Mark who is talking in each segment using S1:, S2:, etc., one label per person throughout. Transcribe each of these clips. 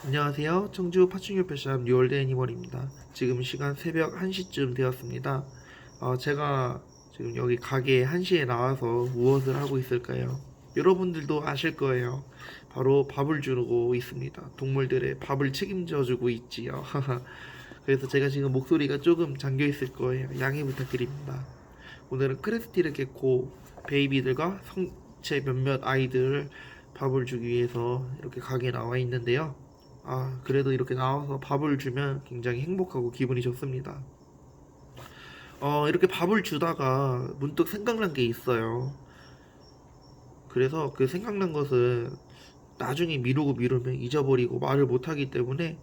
S1: 안녕하세요. 청주 파충류펫샵 뉴월드 애니멀입니다. 지금 시간 새벽 1시쯤 되었습니다. 제가 지금 여기 가게 1시에 나와서 무엇을 하고 있을까요? 여러분들도 아실 거예요. 바로 밥을 주고 있습니다. 동물들의 밥을 책임져 주고 있지요. 그래서 제가 지금 목소리가 조금 잠겨 있을 거예요. 양해 부탁드립니다. 오늘은 크레스티르 게코 베이비들과 성체 몇몇 아이들 밥을 주기 위해서 이렇게 가게에 나와 있는데요. 그래도 이렇게 나와서 밥을 주면 굉장히 행복하고 기분이 좋습니다. 이렇게 밥을 주다가 문득 생각난 게 있어요. 그래서 그 생각난 것은 나중에 미루고 미루면 잊어버리고 말을 못하기 때문에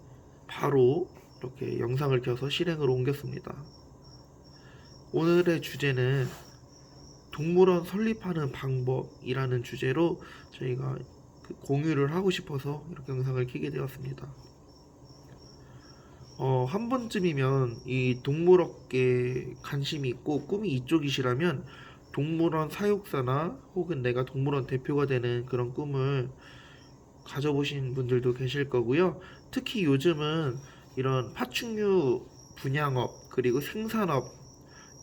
S1: 바로 이렇게 영상을 켜서 실행으로 옮겼습니다. 오늘의 주제는 동물원 설립하는 방법이라는 주제로 저희가 공유를 하고 싶어서 이렇게 영상을 켜게 되었습니다. 한 번쯤이면 이 동물업계에 관심이 있고 꿈이 이쪽이시라면 동물원 사육사나 혹은 내가 동물원 대표가 되는 그런 꿈을 가져보신 분들도 계실 거고요. 특히 요즘은 이런 파충류 분양업 그리고 생산업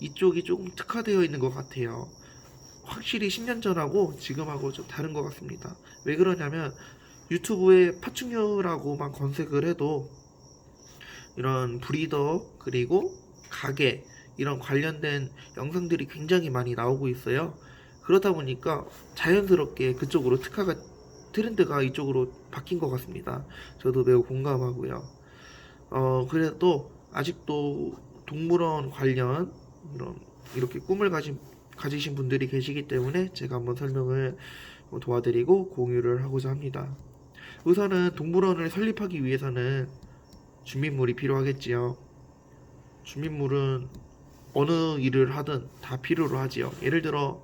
S1: 이쪽이 조금 특화되어 있는 것 같아요. 확실히 10년 전하고 지금하고 좀 다른 것 같습니다. 왜 그러냐면 유튜브에 파충류라고만 검색을 해도 이런 브리더 그리고 가게 이런 관련된 영상들이 굉장히 많이 나오고 있어요. 그러다 보니까 자연스럽게 그쪽으로 트렌드가 이쪽으로 바뀐 것 같습니다. 저도 매우 공감하고요. 그래도 아직도 동물원 관련 이렇게 꿈을 가지신 분들이 계시기 때문에 제가 한번 설명을 도와드리고 공유를 하고자 합니다. 우선은 동물원을 설립하기 위해서는 준비물이 필요하겠지요. 준비물은 어느 일을 하든 다 필요로 하지요. 예를 들어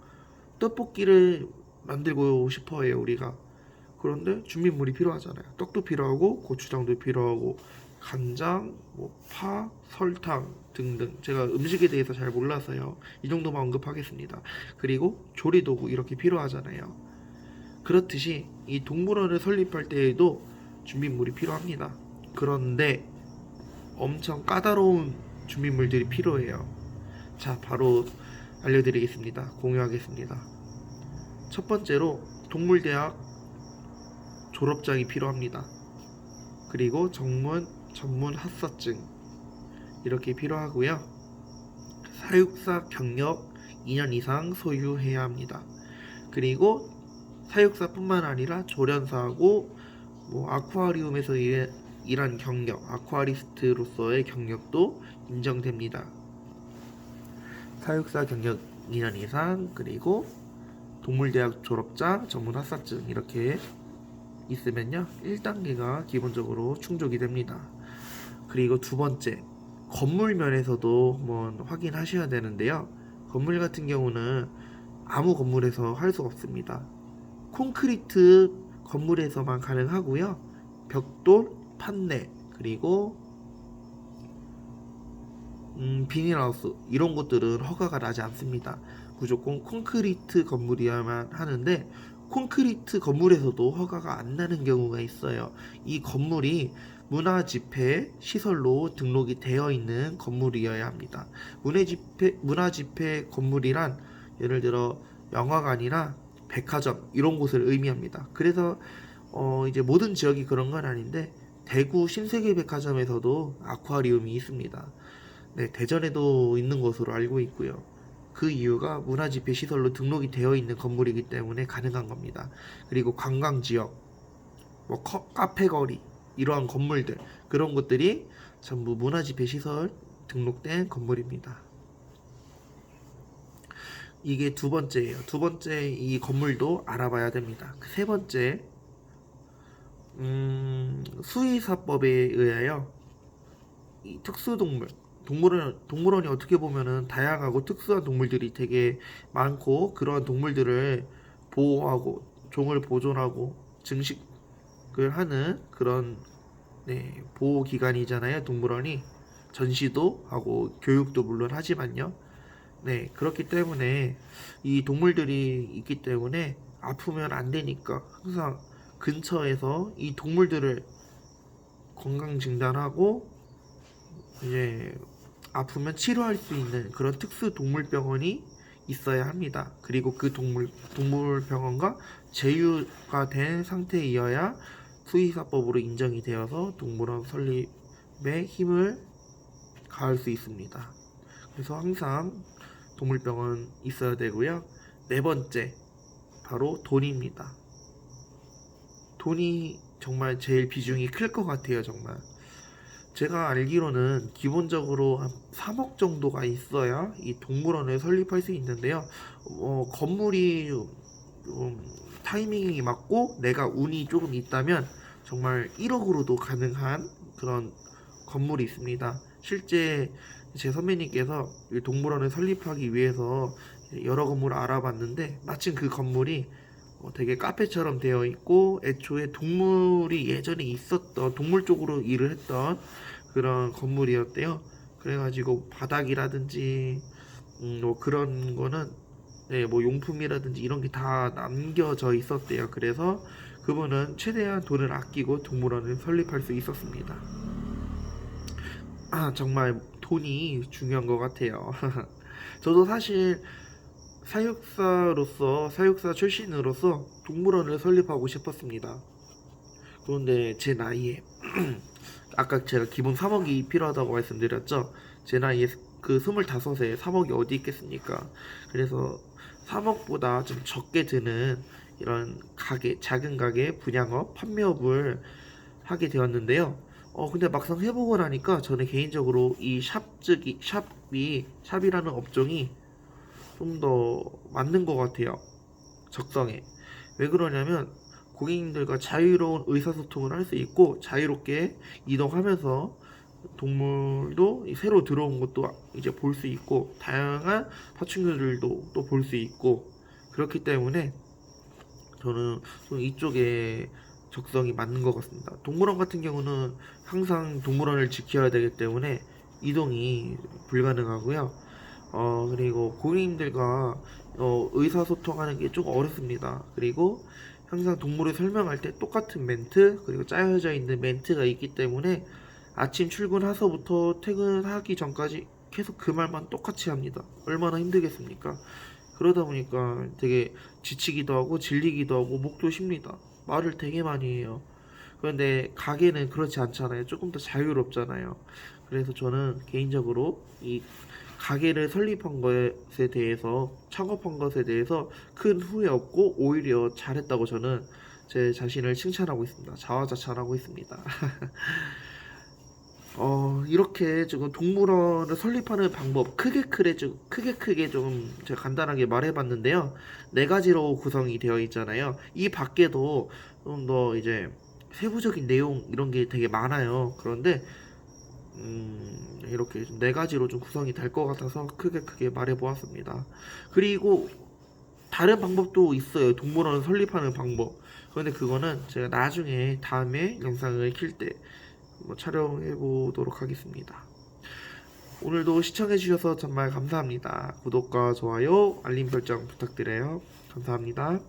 S1: 떡볶이를 만들고 싶어해요 우리가. 그런데 준비물이 필요하잖아요. 떡도 필요하고 고추장도 필요하고 간장, 파, 설탕 등등. 제가 음식에 대해서 잘 몰라서요. 이 정도만 언급하겠습니다. 그리고 조리도구 이렇게 필요하잖아요. 그렇듯이 이 동물원을 설립할 때에도 준비물이 필요합니다. 그런데 엄청 까다로운 준비물들이 필요해요. 자, 바로 알려드리겠습니다. 공유하겠습니다. 첫 번째로 동물대학 졸업장이 필요합니다. 그리고 전문 학사증 이렇게 필요하고요. 사육사 경력 2년 이상 소유해야 합니다. 그리고 사육사뿐만 아니라 조련사하고 아쿠아리움에서 일한 경력, 아쿠아리스트로서의 경력도 인정됩니다. 사육사 경력 2년 이상 그리고 동물대학 졸업장, 전문 학사증 이렇게 있으면요 1단계가 기본적으로 충족이 됩니다. 그리고 두 번째 건물 면에서도 한번 확인하셔야 되는데요. 건물 같은 경우는 아무 건물에서 할 수 없습니다. 콘크리트 건물에서만 가능하고요. 벽돌, 판넬 그리고 비닐하우스 이런 것들은 허가가 나지 않습니다. 무조건 콘크리트 건물이어야만 하는데 콘크리트 건물에서도 허가가 안 나는 경우가 있어요. 이 건물이 문화집회 시설로 등록이 되어 있는 건물이어야 합니다. 문화집회 건물이란 예를 들어 영화관이나 백화점 이런 곳을 의미합니다. 그래서 이제 모든 지역이 그런 건 아닌데 대구 신세계백화점에서도 아쿠아리움이 있습니다. 네, 대전에도 있는 것으로 알고 있고요. 그 이유가 문화집회 시설로 등록이 되어 있는 건물이기 때문에 가능한 겁니다. 그리고 관광지역, 카페거리 이러한 건물들 그런 것들이 전부 문화집회 시설 등록된 건물입니다. 이게 두 번째예요. 두 번째 이 건물도 알아봐야 됩니다. 세 번째 수의사법에 의하여 이 동물원이 어떻게 보면은 다양하고 특수한 동물들이 되게 많고 그러한 동물들을 보호하고 종을 보존하고 증식을 하는 그런 보호 기관이잖아요. 동물원이 전시도 하고 교육도 물론 하지만요. 네, 그렇기 때문에 이 동물들이 있기 때문에 아프면 안 되니까 항상 근처에서 이 동물들을 건강 진단하고 이제 아프면 치료할 수 있는 그런 특수 동물병원이 있어야 합니다. 그리고 그 동물병원과 제휴가 된 상태이어야 수의사법으로 인정이 되어서 동물원 설립에 힘을 가할 수 있습니다. 그래서 항상 동물병원 있어야 되고요. 네 번째, 바로 돈입니다. 돈이 정말 제일 비중이 클 것 같아요, 정말. 제가 알기로는 기본적으로 한 3억 정도가 있어야 이 동물원을 설립할 수 있는데요. 건물이 타이밍이 맞고 내가 운이 조금 있다면 정말 1억으로도 가능한 그런 건물이 있습니다. 실제 제 선배님께서 이 동물원을 설립하기 위해서 여러 건물을 알아봤는데 마침 그 건물이 되게 카페처럼 되어 있고 애초에 동물이 예전에 있었던 동물 쪽으로 일을 했던 그런 건물이었대요. 그래가지고 바닥이라든지 뭐 그런 거는 네, 뭐 용품이라든지 이런 게 다 남겨져 있었대요. 그래서 그분은 최대한 돈을 아끼고 동물원을 설립할 수 있었습니다. 정말 돈이 중요한 것 같아요. 저도 사실 사육사 출신으로서 동물원을 설립하고 싶었습니다. 그런데 제 나이에 아까 제가 기본 3억이 필요하다고 말씀드렸죠. 제 나이에 그 25에 3억이 어디 있겠습니까? 그래서 3억보다 좀 적게 드는 이런 가게, 작은 가게, 분양업, 판매업을 하게 되었는데요. 근데 막상 해보고 나니까 저는 개인적으로 이 샵이라는 업종이 좀 더 맞는 것 같아요. 적성에. 왜 그러냐면 고객님들과 자유로운 의사소통을 할 수 있고 자유롭게 이동하면서 동물도 새로 들어온 것도 이제 볼 수 있고 다양한 파충류들도 또 볼 수 있고 그렇기 때문에 저는 좀 이쪽에 적성이 맞는 것 같습니다. 동물원 같은 경우는 항상 동물원을 지켜야 되기 때문에 이동이 불가능하고요. 그리고 고객님들과 의사소통하는 게 좀 어렵습니다. 그리고 항상 동물을 설명할 때 똑같은 멘트, 그리고 짜여져 있는 멘트가 있기 때문에 아침 출근해서부터 퇴근하기 전까지 계속 그 말만 똑같이 합니다. 얼마나 힘들겠습니까? 그러다 보니까 되게 지치기도 하고 질리기도 하고 목도 쉽니다. 말을 되게 많이 해요. 그런데 가게는 그렇지 않잖아요. 조금 더 자유롭잖아요. 그래서 저는 개인적으로 이 가게를 설립한 것에 대해서 창업한 것에 대해서 큰 후회 없고 오히려 잘했다고 저는 제 자신을 칭찬하고 있습니다. 자화자찬하고 있습니다. 이렇게 지금 동물원을 설립하는 방법 크게 좀 제가 간단하게 말해봤는데요. 네 가지로 구성이 되어 있잖아요. 이 밖에도 좀 더 이제 세부적인 내용 이런 게 되게 많아요. 그런데 이렇게 네 가지로 좀 구성이 될 것 같아서 크게 말해보았습니다. 그리고 다른 방법도 있어요. 동물원을 설립하는 방법. 그런데 그거는 제가 나중에 다음에 영상을 킬 때 촬영해 보도록 하겠습니다. 오늘도 시청해 주셔서 정말 감사합니다. 구독과 좋아요, 알림 설정 부탁드려요. 감사합니다.